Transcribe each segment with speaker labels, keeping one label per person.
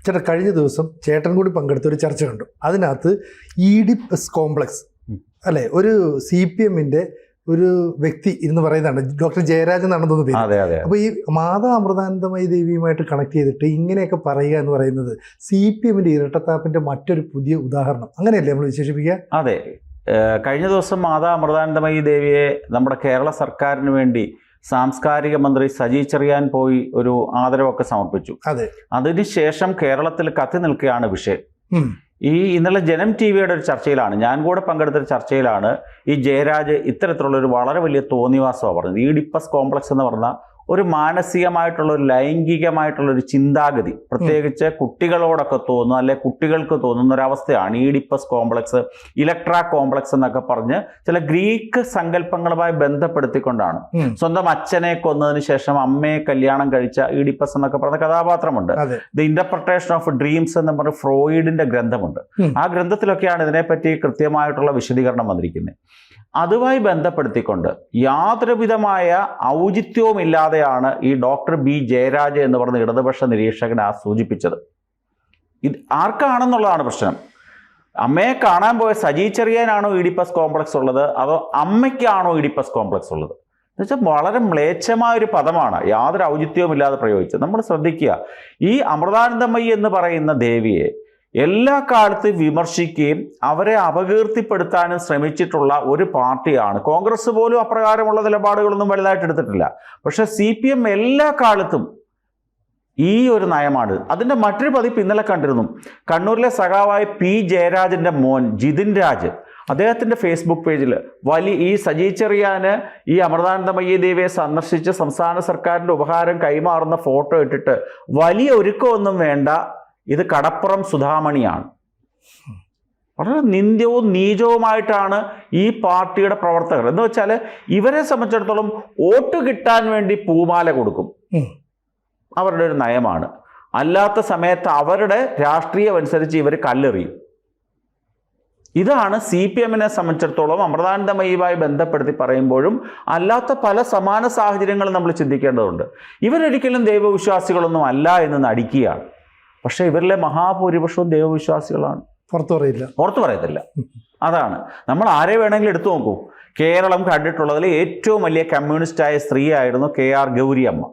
Speaker 1: ചേട്ടാ, കഴിഞ്ഞ ദിവസം ചേട്ടൻ കൂടി പങ്കെടുത്ത ഒരു ചർച്ച കണ്ടു. അതിനകത്ത് ഈഡിപ്പസ് കോംപ്ലക്സ് അല്ലെ, ഒരു CPM-ന്റെ ഒരു വ്യക്തി എന്ന് പറയുന്നതാണ്, ഡോക്ടർ ജയരാജൻ എന്നാണ് തോന്നുന്നു പേര്. അപ്പോൾ ഈ മാതാ അമൃതാനന്ദമയി ദേവിയുമായിട്ട് കണക്ട് ചെയ്തിട്ട് ഇങ്ങനെയൊക്കെ പറയുക എന്ന് പറയുന്നത് CPM-ന്റെ ഇരട്ടത്താപ്പിന്റെ മറ്റൊരു പുതിയ ഉദാഹരണം, അങ്ങനെയല്ലേ നമ്മൾ വിശേഷിപ്പിക്കുക?
Speaker 2: അതെ, കഴിഞ്ഞ ദിവസം മാതാ അമൃതാനന്ദമയി ദേവിയെ നമ്മുടെ കേരള സർക്കാരിന് വേണ്ടി സാംസ്കാരിക മന്ത്രി സജി ചെറിയാൻ പോയി ഒരു ആദരവൊക്കെ സമർപ്പിച്ചു. അതിനുശേഷം കേരളത്തിൽ കത്തി നിൽക്കുകയാണ് വിഷയം. ഇന്നലെ ജനം TV-യുടെ ഒരു ചർച്ചയിലാണ്, ഞാൻ കൂടെ പങ്കെടുത്തൊരു ചർച്ചയിലാണ് ഈ ജയരാജ് ഇത്തരത്തിലുള്ളൊരു വളരെ വലിയ തോന്നിവാസമാണ് പറഞ്ഞത്. ഈഡിപ്പസ് കോംപ്ലക്സ് എന്ന് പറഞ്ഞാൽ ഒരു മാനസികമായിട്ടുള്ള ഒരു ലൈംഗികമായിട്ടുള്ളൊരു ചിന്താഗതി, പ്രത്യേകിച്ച് കുട്ടികളോടൊക്കെ തോന്നുന്ന അല്ലെ കുട്ടികൾക്ക് തോന്നുന്ന ഒരവസ്ഥയാണ് ഈഡിപ്പസ് കോംപ്ലക്സ്, ഇലക്ട്ര കോംപ്ലക്സ് എന്നൊക്കെ പറഞ്ഞ് ചില ഗ്രീക്ക് സങ്കല്പങ്ങളുമായി ബന്ധപ്പെടുത്തിക്കൊണ്ടാണ്. സ്വന്തം അച്ഛനെ കൊന്നതിന് ശേഷം അമ്മയെ കല്യാണം കഴിച്ച ഈഡിപ്പസ് എന്നൊക്കെ പറഞ്ഞ കഥാപാത്രമുണ്ട്. ദി ഇന്റർപ്രിട്ടേഷൻ ഓഫ് ഡ്രീംസ് എന്ന് പറഞ്ഞ ഫ്രോയിഡിന്റെ ഗ്രന്ഥമുണ്ട്. ആ ഗ്രന്ഥത്തിലൊക്കെയാണ് ഇതിനെപ്പറ്റി കൃത്യമായിട്ടുള്ള വിശദീകരണം വന്നിരിക്കുന്നത്. അതുമായി ബന്ധപ്പെടുത്തിക്കൊണ്ട് യാതൊരുവിധമായ ഔചിത്യവും ഇല്ലാതെയാണ് ഈ ഡോക്ടർ B ജയരാജ് എന്ന് പറഞ്ഞ ഇടതുപക്ഷ നിരീക്ഷകൻ സൂചിപ്പിച്ചത്. ഇത് ആർക്കാണെന്നുള്ളതാണ് പ്രശ്നം. അമ്മയെ കാണാൻ പോയ സജി ചെറിയാനാണോ ഈഡിപ്പസ് കോംപ്ലക്സ് ഉള്ളത്, അതോ അമ്മയ്ക്കാണോ ഈഡിപ്പസ് കോംപ്ലക്സ് ഉള്ളത് എന്നുവെച്ചാൽ വളരെ മ്ലേച്ഛമായൊരു പദമാണ്, യാതൊരു ഔചിത്യവും ഇല്ലാതെ പ്രയോഗിച്ചത്. നമ്മൾ ശ്രദ്ധിക്കുക, ഈ അമൃതാനന്ദമയി എന്ന് പറയുന്ന ദേവിയെ എല്ലാ കാലത്തും വിമർശിക്കുകയും അവരെ അപകീർത്തിപ്പെടുത്താനും ശ്രമിച്ചിട്ടുള്ള ഒരു പാർട്ടിയാണ് കോൺഗ്രസ്. പോലും അപ്രകാരമുള്ള നിലപാടുകളൊന്നും വലുതായിട്ട് എടുത്തിട്ടില്ല. പക്ഷെ CPM എല്ലാ കാലത്തും ഈ ഒരു നയമാണ്. അതിൻ്റെ മറ്റൊരു പതിപ്പ് ഇന്നലെ കണ്ടിരുന്നു. കണ്ണൂരിലെ സഖാവായ P ജയരാജൻ്റെ മോൻ ജിതിൻ രാജ് അദ്ദേഹത്തിൻ്റെ ഫേസ്ബുക്ക് പേജിൽ ഈ സജി ചെറിയാന് ഈ അമൃതാനന്ദമയി ദേവിയെ സന്ദർശിച്ച് സംസ്ഥാന സർക്കാരിൻ്റെ ഉപഹാരം കൈമാറുന്ന ഫോട്ടോ ഇട്ടിട്ട് വലിയ ഒരുക്കമൊന്നും വേണ്ട, ഇത് കടപ്പുറം സുധാമണിയാണ്. വളരെ നിന്ദ്യവും നീചവുമായിട്ടാണ് ഈ പാർട്ടിയുടെ പ്രവർത്തകർ. എന്ന് വെച്ചാൽ ഇവരെ സംബന്ധിച്ചിടത്തോളം വോട്ട് കിട്ടാൻ വേണ്ടി പൂമാല കൊടുക്കും, അവരുടെ ഒരു നയമാണ്. അല്ലാത്ത സമയത്ത് അവരുടെ രാഷ്ട്രീയം അനുസരിച്ച് ഇവർ കല്ലെറിയും. ഇതാണ് CPM-നെ സംബന്ധിച്ചിടത്തോളം അമൃതാനന്ദമയിയുമായി ബന്ധപ്പെടുത്തി പറയുമ്പോഴും അല്ലാത്ത പല സമാന സാഹചര്യങ്ങളും നമ്മൾ ചിന്തിക്കേണ്ടതുണ്ട്. ഇവരൊരിക്കലും ദൈവവിശ്വാസികളൊന്നും അല്ല എന്ന് നടിക്കുകയാണ്. പക്ഷേ ഇവരിലെ മഹാഭൂരിപക്ഷവും ദൈവവിശ്വാസികളാണ്. പുറത്തു പറയത്തില്ല. അതാണ്. നമ്മൾ ആരെ വേണമെങ്കിലും എടുത്തു നോക്കൂ. കേരളം കണ്ടിട്ടുള്ളതിൽ ഏറ്റവും വലിയ കമ്മ്യൂണിസ്റ്റായ സ്ത്രീയായിരുന്നു KR Gouriamma.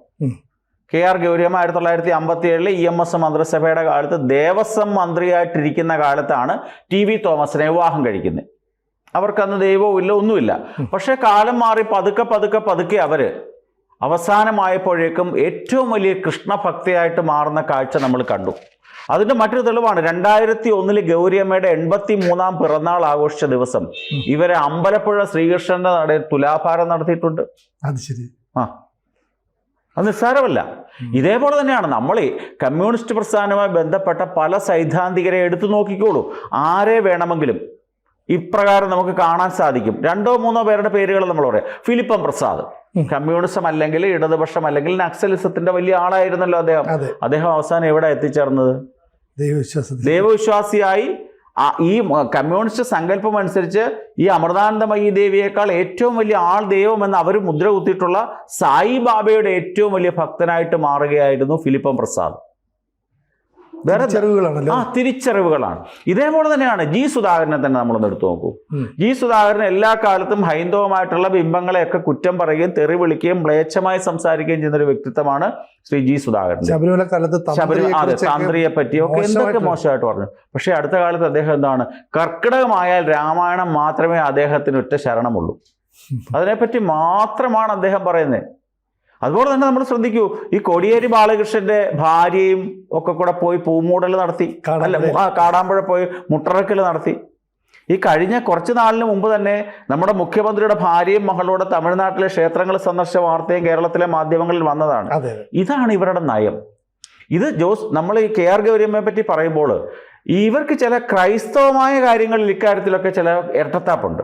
Speaker 2: KR Gouriamma 1957 EMS മന്ത്രിസഭയുടെ കാലത്ത് ദേവസ്വം മന്ത്രിയായിട്ടിരിക്കുന്ന കാലത്താണ് TV തോമസിനെ വിവാഹം കഴിക്കുന്നത്. അവർക്കന്ന് ദൈവവും ഇല്ല, ഒന്നുമില്ല. പക്ഷേ കാലം മാറി പതുക്കെ അവർ അവസാനമായപ്പോഴേക്കും ഏറ്റവും വലിയ കൃഷ്ണഭക്തിയായിട്ട് മാറുന്ന കാഴ്ച നമ്മൾ കണ്ടു. അതിൻ്റെ മറ്റൊരു തെളിവാണ് 2001 ഗൗരിയമ്മയുടെ 83ാം പിറന്നാൾ ആഘോഷിച്ച ദിവസം ഇവരെ അമ്പലപ്പുഴ ശ്രീകൃഷ്ണന്റെ നടയിൽ തുലാഭാരം നടത്തിയിട്ടുണ്ട്.
Speaker 1: അത് ശരി.
Speaker 2: അത് നിസ്സാരമല്ല. ഇതേപോലെ തന്നെയാണ് നമ്മൾ കമ്മ്യൂണിസ്റ്റ് പ്രസ്ഥാനവുമായി ബന്ധപ്പെട്ട പല സൈദ്ധാന്തികരെ എടുത്തു നോക്കിക്കോളൂ. ആരെ വേണമെങ്കിലും ഇപ്രകാരം നമുക്ക് കാണാൻ സാധിക്കും. 2-3 പേരുടെ പേരുകൾ നമ്മൾ പറയാം. ഫിലിപ്പം പ്രസാദ് കമ്മ്യൂണിസം അല്ലെങ്കിൽ ഇടതുപക്ഷം അല്ലെങ്കിൽ നക്സലിസത്തിന്റെ വലിയ ആളായിരുന്നല്ലോ അദ്ദേഹം. അദ്ദേഹം അവസാനം എവിടെ എത്തിച്ചേർന്നത്? ദൈവവിശ്വാസിയായി. ഈ കമ്മ്യൂണിസ്റ്റ് സങ്കല്പം അനുസരിച്ച് ഈ അമൃതാനന്ദമയി ദേവിയേക്കാൾ ഏറ്റവും വലിയ ആൾ ദൈവമെന്ന് അവർ മുദ്ര കുത്തിയിട്ടുള്ള സായിബാബയുടെ ഏറ്റവും വലിയ ഭക്തനായിട്ട് മാറുകയായിരുന്നു ഫിലിപ്പം പ്രസാദ്. തിരിച്ചറിവുകളാണ്. ഇതേപോലെ തന്നെയാണ് G സുധാകരനെ തന്നെ നമ്മളൊന്ന് എടുത്തു നോക്കൂ. G സുധാകരൻ എല്ലാ കാലത്തും ഹൈന്ദവമായിട്ടുള്ള ബിംബങ്ങളെയൊക്കെ കുറ്റം പറയുകയും തെറി വിളിക്കുകയും മ്ലേച്ഛമായി സംസാരിക്കുകയും ചെയ്യുന്ന ഒരു വ്യക്തിത്വമാണ് ശ്രീ G സുധാകരൻ. തന്ത്രിയെ പറ്റിയൊക്കെ എന്തൊക്കെ മോശമായിട്ട് പറഞ്ഞു. പക്ഷെ അടുത്ത കാലത്ത് അദ്ദേഹം എന്താണ്, കർക്കിടകമായാൽ രാമായണം മാത്രമേ അദ്ദേഹത്തിന് ഒറ്റ ശരണമുള്ളൂ. അതിനെപ്പറ്റി മാത്രമാണ് അദ്ദേഹം പറയുന്നത്. അതുപോലെ തന്നെ നമ്മൾ ശ്രദ്ധിക്കൂ, ഈ കോടിയേരി ബാലകൃഷ്ണന്റെ ഭാര്യയും ഒക്കെ കൂടെ പോയി പൂമൂടൽ നടത്തി, കാടാമ്പുഴ പോയി മുട്ടറക്കൽ നടത്തി. ഈ കഴിഞ്ഞ കുറച്ച് നാളിന് മുമ്പ് തന്നെ നമ്മുടെ മുഖ്യമന്ത്രിയുടെ ഭാര്യയും മകളോട് തമിഴ്നാട്ടിലെ ക്ഷേത്രങ്ങൾ സന്ദർശിച്ച വാർത്തയും കേരളത്തിലെ മാധ്യമങ്ങളിൽ വന്നതാണ്. ഇതാണ് ഇവരുടെ നയം. ഇത് നമ്മൾ ഈ KR ഗൗരിയമ്മയെ പറ്റി പറയുമ്പോൾ ഇവർക്ക് ചില ക്രൈസ്തവമായ കാര്യങ്ങളിൽ ഇക്കാര്യത്തിലൊക്കെ ചില ഇരട്ടത്താപ്പുണ്ട്.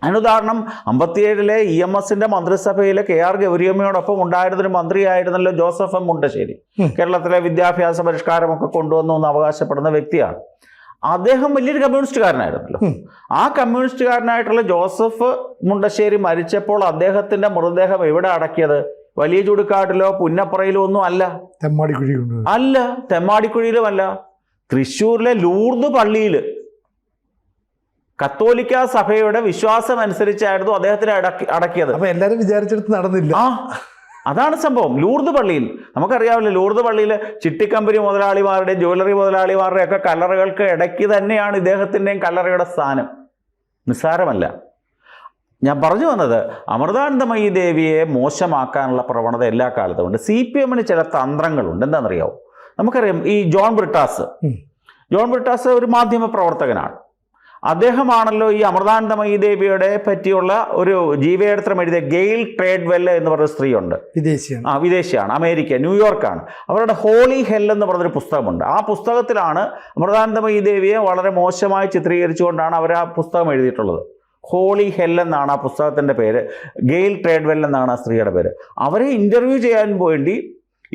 Speaker 2: അതിനുദാഹരണം 57 EMSന്റെ മന്ത്രിസഭയിലെ KR ഗൗരിയമ്മയോടൊപ്പം ഉണ്ടായിരുന്നൊരു മന്ത്രിയായിരുന്നല്ലോ ജോസഫ് M മുണ്ടശ്ശേരി. കേരളത്തിലെ വിദ്യാഭ്യാസ പരിഷ്കാരമൊക്കെ കൊണ്ടുവന്നു എന്ന് അവകാശപ്പെടുന്ന വ്യക്തിയാണ്. അദ്ദേഹം വലിയൊരു കമ്മ്യൂണിസ്റ്റുകാരനായിരുന്നല്ലോ. ആ കമ്മ്യൂണിസ്റ്റുകാരനായിട്ടുള്ള ജോസഫ് മുണ്ടശ്ശേരി മരിച്ചപ്പോൾ അദ്ദേഹത്തിന്റെ മൃതദേഹം എവിടെ അടക്കിയത്? വലിയ ചുടുകാട്ടിലോ പുന്നപ്പുറയിലോ ഒന്നും അല്ല, അല്ല, തെമ്മാടിക്കുഴിയിലുമല്ല, തൃശ്ശൂരിലെ ലൂർദ് പള്ളിയിൽ കത്തോലിക്ക സഭയുടെ വിശ്വാസം അനുസരിച്ചായിരുന്നു അദ്ദേഹത്തിന് അടക്കിയത്.
Speaker 1: അപ്പൊ എല്ലാരും വിചാരിച്ചെടുത്ത് നടന്നില്ല.
Speaker 2: അതാണ് സംഭവം. ലൂർദ് പള്ളിയിൽ നമുക്കറിയാവില്ല, ലൂർദ് പള്ളിയിൽ ചിട്ടിക്കമ്പനി മുതലാളിമാരുടെയും ജ്വല്ലറി മുതലാളിമാരുടെയും ഒക്കെ കല്ലറകൾക്ക് ഇടയ്ക്ക് തന്നെയാണ് ഇദ്ദേഹത്തിൻ്റെയും കല്ലറയുടെ സ്ഥാനം. നിസ്സാരമല്ല. ഞാൻ പറഞ്ഞു വന്നത്, അമൃതാനന്ദമയി ദേവിയെ മോശമാക്കാനുള്ള പ്രവണത എല്ലാ കാലത്തും ഉണ്ട്. CPM-ന് ചില തന്ത്രങ്ങളുണ്ട്. എന്താണെന്നറിയാമോ? നമുക്കറിയാം, ഈ ജോൺ ബ്രിട്ടാസ് ഒരു മാധ്യമ പ്രവർത്തകനാണ്. അദ്ദേഹമാണല്ലോ ഈ അമൃതാനന്ദമയി ദേവിയുടെ പറ്റിയുള്ള ഒരു ജീവചരിത്രം എഴുതിയ ഗെയിൽ ട്രേഡ്വെൽ എന്ന് പറഞ്ഞ സ്ത്രീയുണ്ട്. വിദേശിയാണ്, അമേരിക്ക, ന്യൂയോർക്കാണ്. അവരുടെ ഹോളി ഹെൽ എന്ന് പറഞ്ഞൊരു പുസ്തകമുണ്ട്. ആ പുസ്തകത്തിലാണ് അമൃതാനന്ദമയി ദേവിയെ വളരെ മോശമായി ചിത്രീകരിച്ചുകൊണ്ടാണ് അവർ ആ പുസ്തകം എഴുതിയിട്ടുള്ളത്. ഹോളി ഹെൽ എന്നാണ് ആ പുസ്തകത്തിൻ്റെ പേര്. ഗെയിൽ ട്രേഡ്വെൽ എന്നാണ് ആ സ്ത്രീയുടെ പേര്. അവരെ ഇൻ്റർവ്യൂ ചെയ്യാൻ വേണ്ടി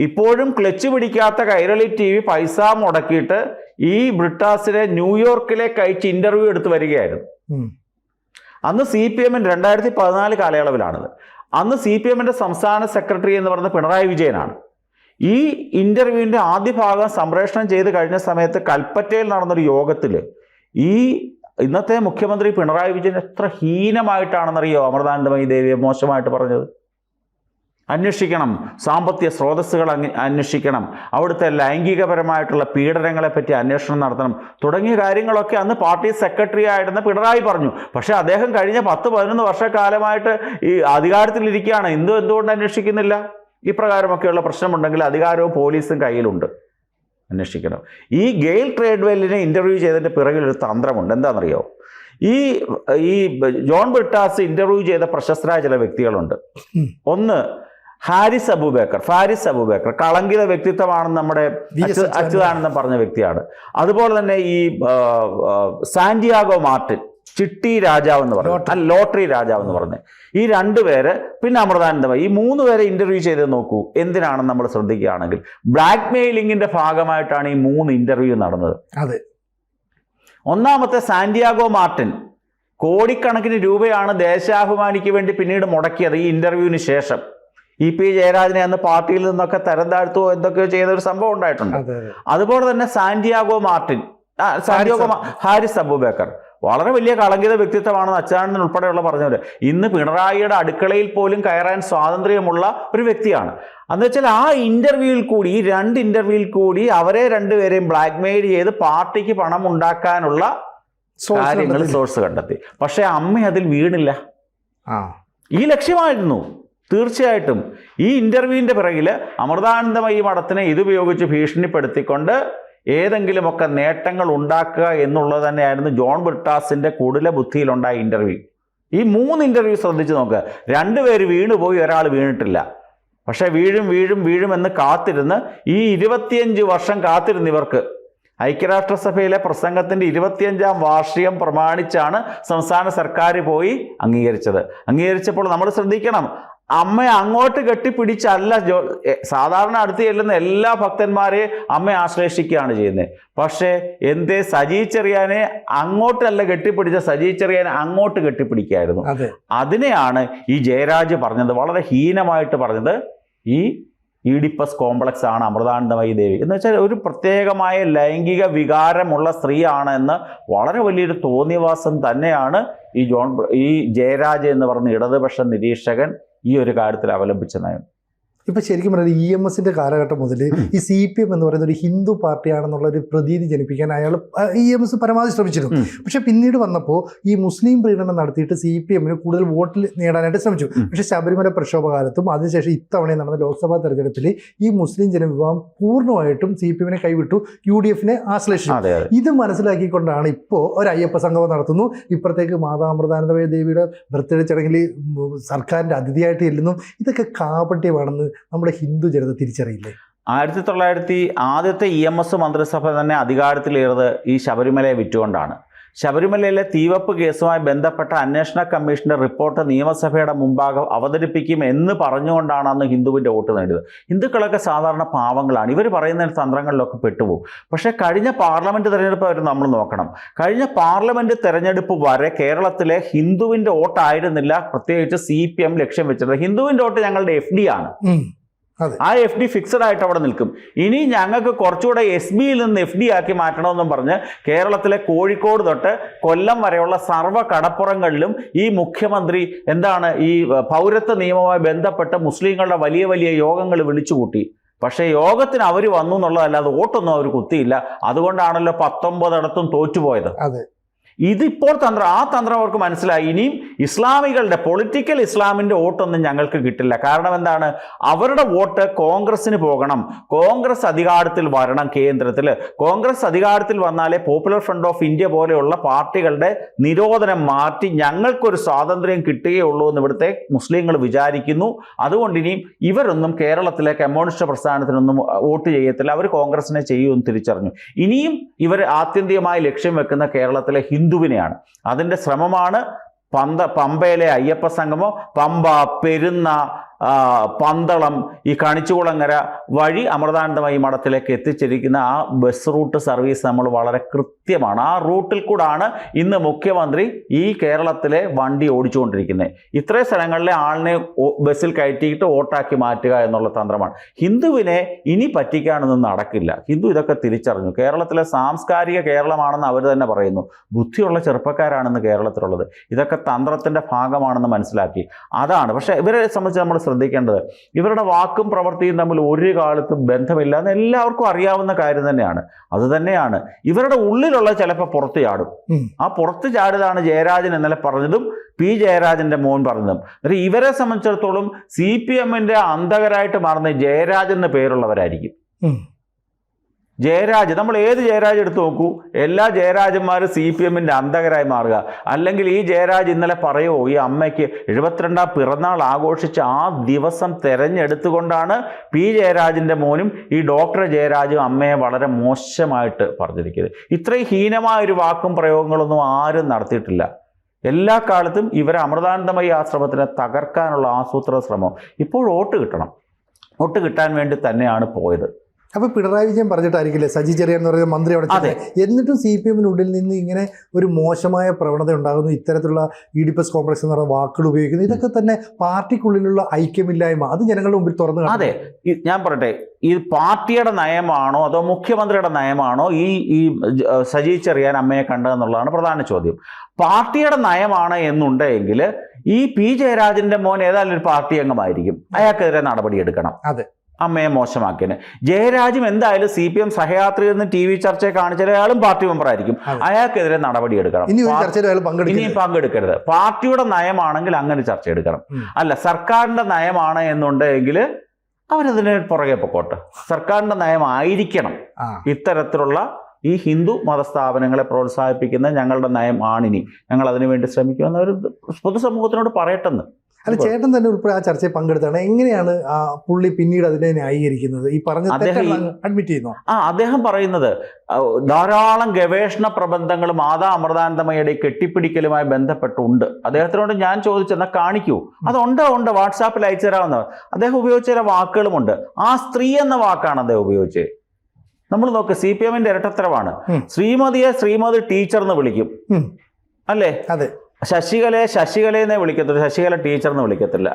Speaker 2: ഇപ്പോഴും ക്ലച്ച് പിടിക്കാത്ത കൈരളി TV പൈസ മുടക്കിയിട്ട് ഈ ബ്രിട്ടാസിനെ ന്യൂയോർക്കിലേക്ക് അയച്ച് ഇൻ്റർവ്യൂ എടുത്ത് വരികയായിരുന്നു. അന്ന് CPM-ന് 2014 കാലയളവിലാണിത്. അന്ന് CPM-ന്റെ സംസ്ഥാന സെക്രട്ടറി എന്ന് പറയുന്നത് പിണറായി വിജയനാണ്. ഈ ഇൻ്റർവ്യൂവിൻ്റെ ആദ്യ ഭാഗം സംപ്രേഷണം ചെയ്ത് കഴിഞ്ഞ സമയത്ത് കൽപ്പറ്റയിൽ നടന്നൊരു യോഗത്തിൽ ഈ ഇന്നത്തെ മുഖ്യമന്ത്രി പിണറായി വിജയൻ എത്ര ഹീനമായിട്ടാണെന്നറിയോ അമൃതാനന്ദമയി ദേവിയെ മോശമായിട്ട് പറഞ്ഞത്. അന്വേഷിക്കണം, സാമ്പത്തിക സ്രോതസ്സുകൾ അന്വേഷിക്കണം, അവിടുത്തെ ലൈംഗികപരമായിട്ടുള്ള പീഡനങ്ങളെപ്പറ്റി അന്വേഷണം നടത്തണം തുടങ്ങിയ കാര്യങ്ങളൊക്കെ അന്ന് പാർട്ടി സെക്രട്ടറി ആയിരുന്ന പിണറായി പറഞ്ഞു. പക്ഷേ അദ്ദേഹം കഴിഞ്ഞ 10-11 വർഷക്കാലമായിട്ട് ഈ അധികാരത്തിലിരിക്കുകയാണ്. എന്തുകൊണ്ട് അന്വേഷിക്കുന്നില്ല? ഇപ്രകാരമൊക്കെയുള്ള പ്രശ്നമുണ്ടെങ്കിൽ അധികാരവും പോലീസും കയ്യിലുണ്ട്, അന്വേഷിക്കണം. ഈ ഗെയിൽ ട്രേഡ്വെല്ലിനെ ഇൻ്റർവ്യൂ ചെയ്തതിൻ്റെ പിറകിലൊരു തന്ത്രമുണ്ട്. എന്താണെന്നറിയോ? ഈ ജോൺ ബ്രിട്ടാസ് ഇൻ്റർവ്യൂ ചെയ്ത പ്രശസ്തരായ ചില വ്യക്തികളുണ്ട്. ഒന്ന് ഫാരിസ് അബൂബക്കർ കളങ്കിത വ്യക്തിത്വമാണെന്ന് നമ്മുടെ അച്യുതാനന്ദൻ പറഞ്ഞ വ്യക്തിയാണ്. അതുപോലെ തന്നെ ഈ സാന്റിയാഗോ മാർട്ടിൻ, ചിട്ടി രാജാവ് എന്ന് പറഞ്ഞു, ലോട്ടറി രാജാവ് എന്ന് പറഞ്ഞ് ഈ 2 പേര്, പിന്നെ അമൃതാനന്ദമയി, ഈ 3 പേരെ ഇൻ്റർവ്യൂ ചെയ്ത് നോക്കൂ. എന്തിനാണെന്ന് നമ്മൾ ശ്രദ്ധിക്കുകയാണെങ്കിൽ ബ്ലാക്ക് മെയിലിങ്ങിൻ്റെ ഭാഗമായിട്ടാണ് ഈ 3 ഇൻ്റർവ്യൂ നടന്നത്.
Speaker 1: അതെ.
Speaker 2: ഒന്നാമത്തെ സാന്റിയാഗോ മാർട്ടിൻ കോടിക്കണക്കിന് രൂപയാണ് ദേശാഭിമാനിക്ക് വേണ്ടി പിന്നീട് മുടക്കിയത് ഈ ഇൻ്റർവ്യൂവിന് ശേഷം. EP ജയരാജനെ അന്ന് പാർട്ടിയിൽ നിന്നൊക്കെ തരം താഴ്ത്തുകയോ എന്തൊക്കെയോ ചെയ്ത ഒരു സംഭവം ഉണ്ടായിട്ടുണ്ട്. അതുപോലെ തന്നെ ഹാരിസ് അബൂബക്കർ വളരെ വലിയ കളങ്കിത വ്യക്തിത്വമാണെന്ന് അച്യുതാനന്ദൻ ഉൾപ്പെടെയുള്ള പറഞ്ഞവര്. ഇന്ന് പിണറായിയുടെ അടുക്കളയിൽ പോലും കയറാൻ സ്വാതന്ത്ര്യമുള്ള ഒരു വ്യക്തിയാണ്. എന്ന് വെച്ചാൽ ആ ഇൻ്റർവ്യൂവിൽ കൂടി, ഈ 2 ഇൻ്റർവ്യൂവിൽ കൂടി അവരെ 2 പേരെയും ബ്ലാക്ക് മെയിൽ ചെയ്ത് പാർട്ടിക്ക് പണം ഉണ്ടാക്കാനുള്ള കാര്യങ്ങൾ സോഴ്സ് കണ്ടെത്തി. പക്ഷെ അമ്മ അതിൽ വീണില്ല. ഈ ലക്ഷ്യമായിരുന്നു തീർച്ചയായിട്ടും. ഈ ഇൻ്റർവ്യൂവിൻ്റെ പിറകിൽ അമൃതാനന്ദമയി മഠത്തിനെ ഇതുപയോഗിച്ച് ഭീഷണിപ്പെടുത്തിക്കൊണ്ട് ഏതെങ്കിലുമൊക്കെ നേട്ടങ്ങൾ ഉണ്ടാക്കുക എന്നുള്ളത് തന്നെയായിരുന്നു ജോൺ ബ്രിട്ടാസിൻ്റെ കുടില ബുദ്ധിയിലുണ്ടായ ഇൻ്റർവ്യൂ. ഈ 3 ഇൻ്റർവ്യൂ ശ്രദ്ധിച്ച് നോക്കുക. 2 പേര് വീണുപോയി, ഒരാൾ വീണിട്ടില്ല. പക്ഷേ വീഴും എന്ന് കാത്തിരുന്ന് ഈ 25 വർഷം കാത്തിരുന്നിവർക്ക് ഐക്യരാഷ്ട്രസഭയിലെ പ്രസംഗത്തിൻ്റെ 25ാം വാർഷികം പ്രമാണിച്ചാണ് സംസ്ഥാന സർക്കാർ പോയി അംഗീകരിച്ചപ്പോൾ നമ്മൾ ശ്രദ്ധിക്കണം, അമ്മയെ അങ്ങോട്ട് കെട്ടിപ്പിടിച്ചല്ല സാധാരണ അടുത്ത് ചെല്ലുന്ന എല്ലാ ഭക്തന്മാരെയും അമ്മയെ ആശ്ലേഷിക്കുകയാണ് ചെയ്യുന്നത്. പക്ഷേ എന്തേ സജി ചെറിയാനെ അങ്ങോട്ടല്ല കെട്ടിപ്പിടിച്ച, സജി ചെറിയാനെ അങ്ങോട്ട് കെട്ടിപ്പിടിക്കായിരുന്നു. അതിനെയാണ് ഈ ജയരാജ് പറഞ്ഞത്, വളരെ ഹീനമായിട്ട് പറഞ്ഞത്. ഈ ഈഡിപ്പസ് കോംപ്ലക്സ് ആണ് അമൃതാനന്ദമയി ദേവി എന്ന് വെച്ചാൽ ഒരു പ്രത്യേകമായ ലൈംഗിക വികാരമുള്ള സ്ത്രീയാണ് എന്ന് വളരെ വലിയൊരു തോന്നിവാസം തന്നെയാണ് ഈ ജയരാജ് എന്ന് പറഞ്ഞ ഇടതുപക്ഷ നിരീക്ഷകൻ ഈ ഒരു കാര്യത്തിൽ അവലംബിച്ച നയം.
Speaker 1: ഇപ്പം ശരിക്കും പറയുന്നത് EMSന്റെ കാലഘട്ടം മുതൽ ഈ CPM എന്ന് പറയുന്ന ഒരു ഹിന്ദു പാർട്ടിയാണെന്നുള്ള ഒരു പ്രതീതി ജനിപ്പിക്കാൻ അയാൾ EMS പരമാവധി ശ്രമിച്ചിരുന്നു. പക്ഷെ പിന്നീട് വന്നപ്പോൾ ഈ മുസ്ലിം പ്രീണനം നടത്തിയിട്ട് CPM-ന് കൂടുതൽ വോട്ടിൽ നേടാനായിട്ട് ശ്രമിച്ചു. പക്ഷേ ശബരിമല പ്രക്ഷോഭകാലത്തും അതിനുശേഷം ഇത്തവണ നടന്ന ലോക്സഭാ തെരഞ്ഞെടുപ്പിൽ ഈ മുസ്ലിം ജനവിഭാഗം പൂർണ്ണമായിട്ടും CPM-നെ കൈവിട്ടു, UDF-നെ ആശ്ലേഷിച്ചു. ഇത് മനസ്സിലാക്കിക്കൊണ്ടാണ് ഇപ്പോൾ ഒരു അയ്യപ്പ സംഗമം നടത്തുന്നു. ഇപ്പുറത്തേക്ക് മാതാ അമൃതാനന്ദമയി ദേവിയുടെ ബർത്ത്ഡേ ചടങ്ങിൽ സർക്കാരിൻ്റെ അതിഥിയായിട്ട് ചെല്ലുന്നു. ഇതൊക്കെ കാപട്യമാണെന്ന് നമ്മുടെ ഹിന്ദു ജനത തിരിച്ചറിയില്ലേ?
Speaker 2: 1900 ആദ്യത്തെ EMS മന്ത്രിസഭ തന്നെ അധികാരത്തിലേറത് ഈ ശബരിമലയെ വിറ്റുകൊണ്ടാണ്. ശബരിമലയിലെ തീവപ്പ് കേസുമായി ബന്ധപ്പെട്ട അന്വേഷണ കമ്മീഷന്റെ റിപ്പോർട്ട് നിയമസഭയുടെ മുമ്പാകെ അവതരിപ്പിക്കും എന്ന് പറഞ്ഞുകൊണ്ടാണ് അന്ന് ഹിന്ദുവിൻ്റെ വോട്ട് നേടിയത്. ഹിന്ദുക്കളൊക്കെ സാധാരണ പാവങ്ങളാണ്, ഇവർ പറയുന്ന തന്ത്രങ്ങളിലൊക്കെ പെട്ടുപോകും. പക്ഷേ കഴിഞ്ഞ പാർലമെൻറ്റ് തെരഞ്ഞെടുപ്പ് വരെ നമ്മൾ നോക്കണം. കഴിഞ്ഞ പാർലമെൻറ്റ് തെരഞ്ഞെടുപ്പ് വരെ കേരളത്തിലെ ഹിന്ദുവിൻ്റെ വോട്ടായിരുന്നില്ല പ്രത്യേകിച്ച് CPM ലക്ഷ്യം വെച്ചത്. ഹിന്ദുവിൻ്റെ വോട്ട് ഞങ്ങളുടെ FD ആണ്. ആ FD ഫിക്സഡ് ആയിട്ട് അവിടെ നിൽക്കും. ഇനി ഞങ്ങൾക്ക് കുറച്ചുകൂടെ SBയിൽ നിന്ന് FD ആക്കി മാറ്റണമെന്നും പറഞ്ഞ് കേരളത്തിലെ കോഴിക്കോട് തൊട്ട് കൊല്ലം വരെയുള്ള സർവ്വ കടപ്പുറങ്ങളിലും ഈ മുഖ്യമന്ത്രി ഈ പൗരത്വ നിയമവുമായി ബന്ധപ്പെട്ട് മുസ്ലിങ്ങളുടെ വലിയ വലിയ യോഗങ്ങൾ വിളിച്ചുകൂട്ടി. പക്ഷേ യോഗത്തിന് അവർ വന്നു എന്നുള്ളതല്ലാതെ വോട്ടൊന്നും അവർ കുത്തിയില്ല. അതുകൊണ്ടാണല്ലോ 19 തോറ്റുപോയത്. ഇതിപ്പോൾ ആ തന്ത്രം അവർക്ക് മനസ്സിലായി. ഇനിയും ഇസ്ലാമികളുടെ പൊളിറ്റിക്കൽ ഇസ്ലാമിൻ്റെ വോട്ടൊന്നും ഞങ്ങൾക്ക് കിട്ടില്ല. കാരണം എന്താണ്? അവരുടെ വോട്ട് കോൺഗ്രസിന് പോകണം, കോൺഗ്രസ് അധികാരത്തിൽ വരണം. കേന്ദ്രത്തിൽ കോൺഗ്രസ് അധികാരത്തിൽ വന്നാലേ പോപ്പുലർ ഫ്രണ്ട് ഓഫ് ഇന്ത്യ പോലെയുള്ള പാർട്ടികളുടെ നിരോധനം മാറ്റി ഞങ്ങൾക്കൊരു സ്വാതന്ത്ര്യം കിട്ടുകയുള്ളൂ എന്ന് ഇവിടുത്തെ മുസ്ലിങ്ങൾ വിചാരിക്കുന്നു. അതുകൊണ്ട് ഇനിയും ഇവരൊന്നും കേരളത്തിലെ കമ്മ്യൂണിസ്റ്റ് പ്രസ്ഥാനത്തിനൊന്നും വോട്ട് ചെയ്യത്തില്ല, അവർ കോൺഗ്രസിനെ ചെയ്യുമെന്ന് തിരിച്ചറിഞ്ഞു. ഇനിയും ഇവർ ആത്യന്തികമായി ലക്ഷ്യം വെക്കുന്ന കേരളത്തിലെ ഹിന്ദുവിനെയാണ്. അതിൻ്റെ ശ്രമമാണ് പമ്പയിലെ അയ്യപ്പ സംഗമോ, പമ്പ, പെരുന്ന, പന്തളം, ഈ കണിച്ചുകുളങ്ങര വഴി അമൃതാനന്ദമയി മഠത്തിലേക്ക് എത്തിച്ചിരിക്കുന്ന ആ ബസ് റൂട്ട് സർവീസ് നമ്മൾ വളരെ കൃത്യമാണ്. ആ റൂട്ടിൽ കൂടാണ് ഇന്ന് മുഖ്യമന്ത്രി ഈ കേരളത്തിലെ വണ്ടി ഓടിച്ചുകൊണ്ടിരിക്കുന്നത്. ഇത്രയും സ്ഥലങ്ങളിലെ ആളിനെ ബസ്സിൽ കയറ്റിയിട്ട് വോട്ടാക്കി മാറ്റുക എന്നുള്ള തന്ത്രമാണ്. ഹിന്ദുവിനെ ഇനി പറ്റിക്കാനൊന്നും നടക്കില്ല. ഹിന്ദു ഇതൊക്കെ തിരിച്ചറിഞ്ഞു. കേരളത്തിലെ സാംസ്കാരിക കേരളമാണെന്ന് അവർ തന്നെ പറയുന്നു. ബുദ്ധിയുള്ള ചെറുപ്പക്കാരാണെന്ന് കേരളത്തിലുള്ളത്. ഇതൊക്കെ തന്ത്രത്തിൻ്റെ ഭാഗമാണെന്ന് മനസ്സിലാക്കി. അതാണ്. പക്ഷേ ഇവരെ സംബന്ധിച്ച് നമ്മൾ ശ്രദ്ധിക്കേണ്ടത്, ഇവരുടെ വാക്കും പ്രവൃത്തിയും തമ്മിൽ ഒരു കാലത്തും ബന്ധമില്ല എന്ന് എല്ലാവർക്കും അറിയാവുന്ന കാര്യം തന്നെയാണ്. അതുതന്നെയാണ് ഇവരുടെ ഉള്ളിലുള്ള ചിലപ്പോൾ പുറത്ത് ചാടും. ആ പുറത്ത് ചാടിയതാണ് ജയരാജൻ ഇന്നലെ പറഞ്ഞതും P. ജയരാജൻ്റെ മോൻ പറഞ്ഞതും. ഇവരെ സംബന്ധിച്ചിടത്തോളം CPMൻ്റെ അന്തകരായിട്ട് മാറുന്ന ജയരാജൻ എന്ന് പേരുള്ളവരായിരിക്കും. ജയരാജ്, നമ്മൾ ഏത് ജയരാജ് എടുത്ത് നോക്കൂ, എല്ലാ ജയരാജന്മാരും CPMൻ്റെ അന്തകരായി മാറുക. അല്ലെങ്കിൽ ഈ ജയരാജ് ഇന്നലെ പറയുമോ, ഈ അമ്മയ്ക്ക് 72ാം പിറന്നാൾ ആഘോഷിച്ച ആ ദിവസം തെരഞ്ഞെടുത്തുകൊണ്ടാണ് P. ജയരാജൻ്റെ മോനും ഈ ഡോക്ടർ ജയരാജും അമ്മയെ വളരെ മോശമായിട്ട് പറഞ്ഞിരിക്കുന്നത്. ഇത്രയും ഹീനമായൊരു വാക്കും പ്രയോഗങ്ങളൊന്നും ആരും നടത്തിയിട്ടില്ല. എല്ലാ കാലത്തും ഇവരെ അമൃതാനന്ദമയി ആശ്രമത്തിനെ തകർക്കാനുള്ള ആസൂത്രണ ശ്രമം. ഇപ്പോൾ വോട്ട് കിട്ടണം, വോട്ട് കിട്ടാൻ വേണ്ടി തന്നെയാണ് പോയത്.
Speaker 1: അപ്പോൾ പിണറായി വിജയൻ പറഞ്ഞിട്ടായിരിക്കില്ലേ സജി ചെറിയാൻ എന്ന് പറയുന്ന മന്ത്രി അവിടെ, എന്നിട്ടും CPMനുള്ളിൽ നിന്ന് ഇങ്ങനെ ഒരു മോശമായ പ്രവണത ഉണ്ടാകുന്നു, ഇത്തരത്തിലുള്ള ഈഡിപ്പസ് കോംപ്ലക്സ് എന്ന് പറയുന്ന വാക്കുകൾ ഉപയോഗിക്കുന്നു. ഇതൊക്കെ തന്നെ പാർട്ടിക്കുള്ളിലുള്ള ഐക്യമില്ലായ്മ, അത് ജനങ്ങളുടെ മുമ്പിൽ തുറന്നു.
Speaker 2: അതെ, ഞാൻ പറയട്ടെ, ഈ പാർട്ടിയുടെ നയമാണോ അതോ മുഖ്യമന്ത്രിയുടെ നയമാണോ ഈ സജി ചെറിയാൻ അമ്മയെ കണ്ടതെന്നുള്ളതാണ് പ്രധാന ചോദ്യം. പാർട്ടിയുടെ നയമാണ് എന്നുണ്ടെങ്കിൽ ഈ P. ജയരാജൻ്റെ മോൻ ഏതായാലും ഒരു പാർട്ടി അംഗമായിരിക്കും, അയാൾക്കെതിരെ നടപടിയെടുക്കണം.
Speaker 1: അതെ,
Speaker 2: അമ്മയെ മോശമാക്കിയതിന്. ജയരാജും എന്തായാലും CPM സഹയാത്രി എന്ന് TV ചർച്ചയെ കാണിച്ചാൽ അയാളും പാർട്ടി മെമ്പറായിരിക്കും, അയാൾക്കെതിരെ നടപടിയെടുക്കണം. ഇനിയും പങ്കെടുക്കരുത്. പാർട്ടിയുടെ നയമാണെങ്കിൽ അങ്ങനെ ചർച്ച എടുക്കണം. അല്ല, സർക്കാരിൻ്റെ നയമാണ് എന്നുണ്ടെങ്കിൽ അവരതിന് പുറകെ പൊക്കോട്ടെ. സർക്കാരിൻ്റെ നയമായിരിക്കണം ഇത്തരത്തിലുള്ള ഈ ഹിന്ദു മതസ്ഥാപനങ്ങളെ പ്രോത്സാഹിപ്പിക്കുന്ന ഞങ്ങളുടെ നയം ആണിനി, ഞങ്ങൾ അതിനുവേണ്ടി ശ്രമിക്കുമെന്ന് അവർ പൊതുസമൂഹത്തിനോട് പറയട്ടെന്ന്.
Speaker 1: അല്ല, ചേട്ടൻ തന്നെ ഉൾപ്പെടെ ആ ചർച്ചയിൽ പങ്കെടുത്താണ്. എങ്ങനെയാണ് ആ പുള്ളി പിന്നീട് അതിനെ ന്യായീകരിക്കുന്നത്? ഈ പറഞ്ഞ അഡ്മിറ്റ് ചെയ്യുന്നു.
Speaker 2: അദ്ദേഹം പറയുന്നത് ധാരാളം ഗവേഷണ പ്രബന്ധങ്ങൾ മാതാ അമൃതാനന്ദമയുടെ കെട്ടിപ്പിടിക്കലുമായി ബന്ധപ്പെട്ടുണ്ട്. അദ്ദേഹത്തിനോട് ഞാൻ ചോദിച്ചെന്നാൽ കാണിക്കൂ. അതുണ്ട്, വാട്സാപ്പിൽ അയച്ചു തരാവുന്ന. അദ്ദേഹം ഉപയോഗിച്ച ചില വാക്കുകളുമുണ്ട്. ആ സ്ത്രീ എന്ന വാക്കാണ് അദ്ദേഹം ഉപയോഗിച്ചത്. നമ്മൾ നോക്ക്, CPMൻ്റെ ഇരട്ടത്തരവാണ്. ശ്രീമതിയെ ശ്രീമതി ടീച്ചർ എന്ന് വിളിക്കും, അല്ലേ?
Speaker 1: അതെ.
Speaker 2: ശശികലയെന്നേ വിളിക്കത്തില്ല, ശശികല ടീച്ചർ എന്ന് വിളിക്കത്തില്ല.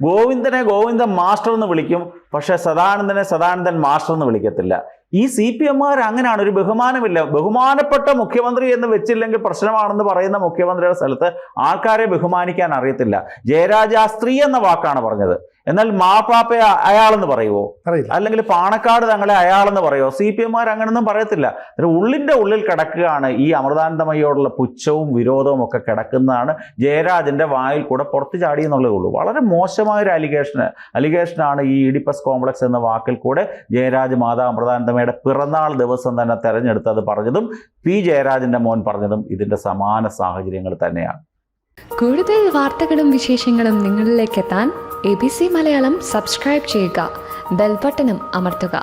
Speaker 2: ഗോവിന്ദനെ ഗോവിന്ദൻ മാസ്റ്റർ എന്ന് വിളിക്കും, പക്ഷെ സദാനന്ദനെ സദാനന്ദൻ മാസ്റ്റർ എന്ന് വിളിക്കത്തില്ല. ഈ CPMമാർ അങ്ങനെയാണ്, ഒരു ബഹുമാനമില്ല. ബഹുമാനപ്പെട്ട മുഖ്യമന്ത്രി എന്ന് വെച്ചില്ലെങ്കിൽ പ്രശ്നമാണെന്ന് പറയുന്ന മുഖ്യമന്ത്രിയുടെ സ്ഥലത്ത് ആൾക്കാരെ ബഹുമാനിക്കാൻ അറിയത്തില്ല. ജയരാജ് ആ സ്ത്രീ എന്ന വാക്കാണ് പറഞ്ഞത്. എന്നാൽ മാപ്പാപ്പയെ അയാളെന്ന് പറയുമോ? അല്ലെങ്കിൽ പാണക്കാട് തങ്ങളെ അയാളെന്ന് പറയുമോ? CPMമാർ അങ്ങനൊന്നും പറയത്തില്ല. ഉള്ളിൻ്റെ ഉള്ളിൽ കിടക്കുകയാണ് ഈ അമൃതാനന്ദമയോടുള്ള പുച്ഛവും വിരോധവും ഒക്കെ കിടക്കുന്നതാണ് ജയരാജൻ്റെ വായിൽ കൂടെ പുറത്തു ചാടിയെന്നുള്ളതേ ഉള്ളൂ. വളരെ മോശമായൊരു അലിഗേഷനാണ് ഈ ഈഡിപ്പസ് കോംപ്ലക്സ് എന്ന വാക്കിൽ കൂടെ ജയരാജ് മാതാ അമൃതാനന്ദമയുടെ പിറന്നാൾ ദിവസം തന്നെ തെരഞ്ഞെടുത്തത് പറഞ്ഞതും P. ജയരാജൻ്റെ മോൻ പറഞ്ഞതും ഇതിൻ്റെ സമാന സാഹചര്യങ്ങൾ തന്നെയാണ്.
Speaker 3: കൂടുതൽ വാർത്തകളും വിശേഷങ്ങളും നിങ്ങളിലേക്ക് എത്താൻ ABC മലയാളം സബ്സ്ക്രൈബ് ചെയ്യുക, ബെൽ ബട്ടണും അമർത്തുക.